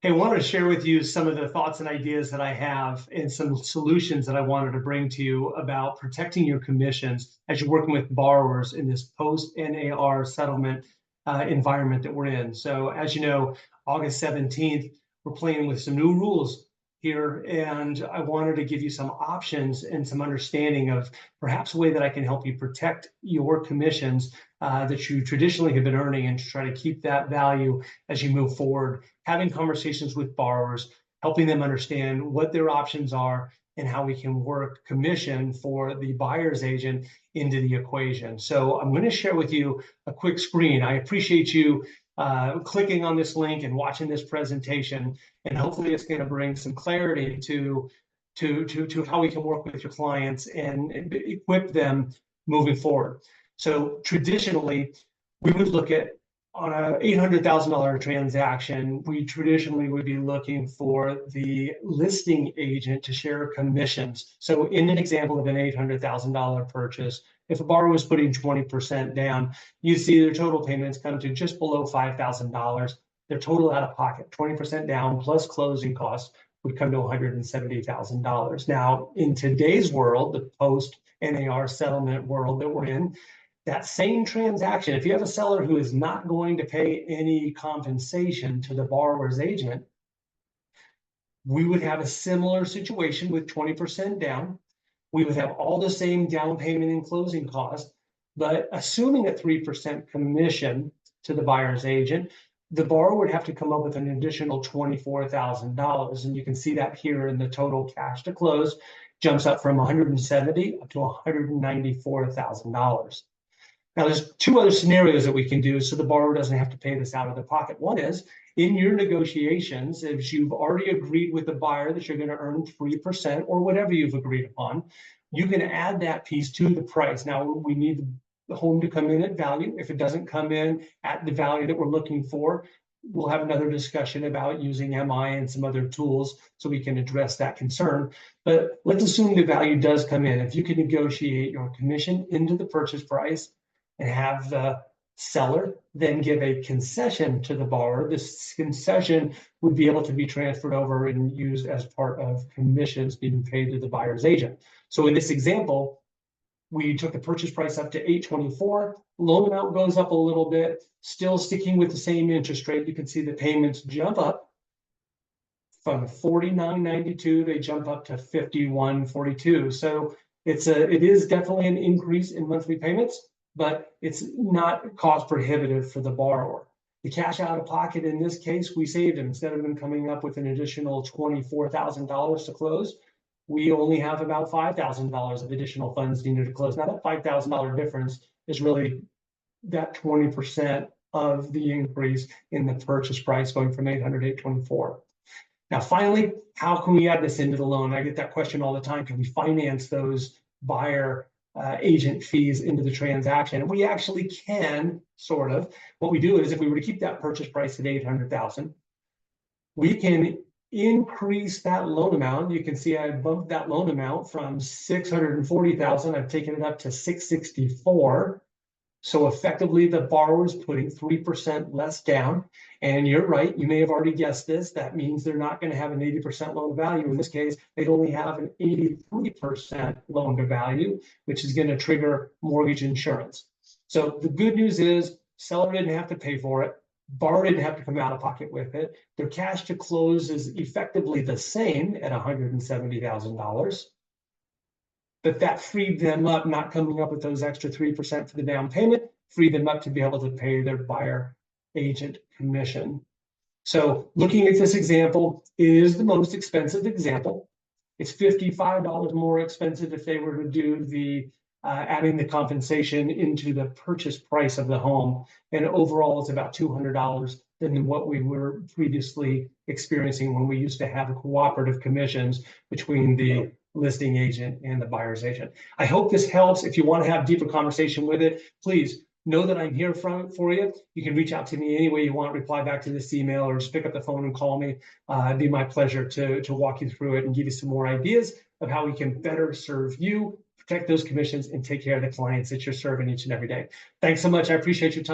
Hey, I wanted to share with you some of the thoughts and ideas that I have and some solutions that I wanted to bring to you about protecting your commissions as you're working with borrowers in this post NAR settlement environment that we're in. So as you know, August 17th, we're playing with some new rules here, and I wanted to give you some options and some understanding of perhaps a way that I can help you protect your commissions that you traditionally have been earning, and to try to keep that value as you move forward, having conversations with borrowers, helping them understand what their options are and how we can work commission for the buyer's agent into the equation. So I'm going to share with you a quick screen. I appreciate you clicking on this link and watching this presentation, and hopefully it's going to bring some clarity to how we can work with your clients and equip them moving forward. So traditionally, we would look at, on a $800,000 transaction, we traditionally would be looking for the listing agent to share commissions. So in an example of an $800,000 purchase, if a borrower was putting 20% down, you see their total payments come to just below $5,000. Their total out of pocket, 20% down plus closing costs, would come to $170,000. Now, in today's world, the post NAR settlement world that we're in, that same transaction, if you have a seller who is not going to pay any compensation to the borrower's agent, we would have a similar situation with 20% down. We would have all the same down payment and closing costs, but assuming a 3% commission to the buyer's agent, the borrower would have to come up with an additional $24,000. And you can see that here in the total cash to close jumps up from $170,000 up to $194,000. Now, there's two other scenarios that we can do so the borrower doesn't have to pay this out of their pocket. One is, in your negotiations, if you've already agreed with the buyer that you're going to earn 3% or whatever you've agreed upon, you can add that piece to the price. Now, we need the home to come in at value. If it doesn't come in at the value that we're looking for, we'll have another discussion about using MI and some other tools so we can address that concern. But let's assume the value does come in. If you can negotiate your commission into the purchase price and have the seller then give a concession to the borrower, this concession would be able to be transferred over and used as part of commissions being paid to the buyer's agent. So in this example, we took the purchase price up to $824, loan amount goes up a little bit, still sticking with the same interest rate. You can see the payments jump up from $49.92, they jump up to $51.42. So it is definitely an increase in monthly payments, but it's not cost prohibitive for the borrower. The cash out of pocket in this case, we saved them. Instead of them coming up with an additional $24,000 to close, we only have about $5,000 of additional funds needed to close. Now, that $5,000 difference is really that 20% of the increase in the purchase price, going from $800 to $824. Now, finally, how can we add this into the loan? I get that question all the time. Can we finance those buyer agent fees into the transaction? And we actually can, sort of. What we do is, if we were to keep that purchase price at $800,000, we can increase that loan amount. You can see I bumped that loan amount from $640,000. I've taken it up to $664,000. So effectively, the borrower is putting 3% less down. And you're right, you may have already guessed this. That means they're not going to have an 80% loan to value. In this case, they'd only have an 83% loan to value, which is going to trigger mortgage insurance. So the good news is, seller didn't have to pay for it. Borrower didn't have to come out of pocket with it. Their cash to close is effectively the same at $170,000. But that freed them up, not coming up with those extra 3% for the down payment, freed them up to be able to pay their buyer agent commission. So looking at this example, it is the most expensive example. It's $55 more expensive if they were to do the adding the compensation into the purchase price of the home. And overall, it's about $200 than what we were previously experiencing when we used to have cooperative commissions between the listing agent and the buyer's agent. I hope this helps. If you want to have deeper conversation with it, please know that I'm here for you. You can reach out to me any way you want, reply back to this email, or just pick up the phone and call me. It'd be my pleasure to walk you through it and give you some more ideas of how we can better serve you, protect those commissions, and take care of the clients that you're serving each and every day. Thanks so much. I appreciate your time.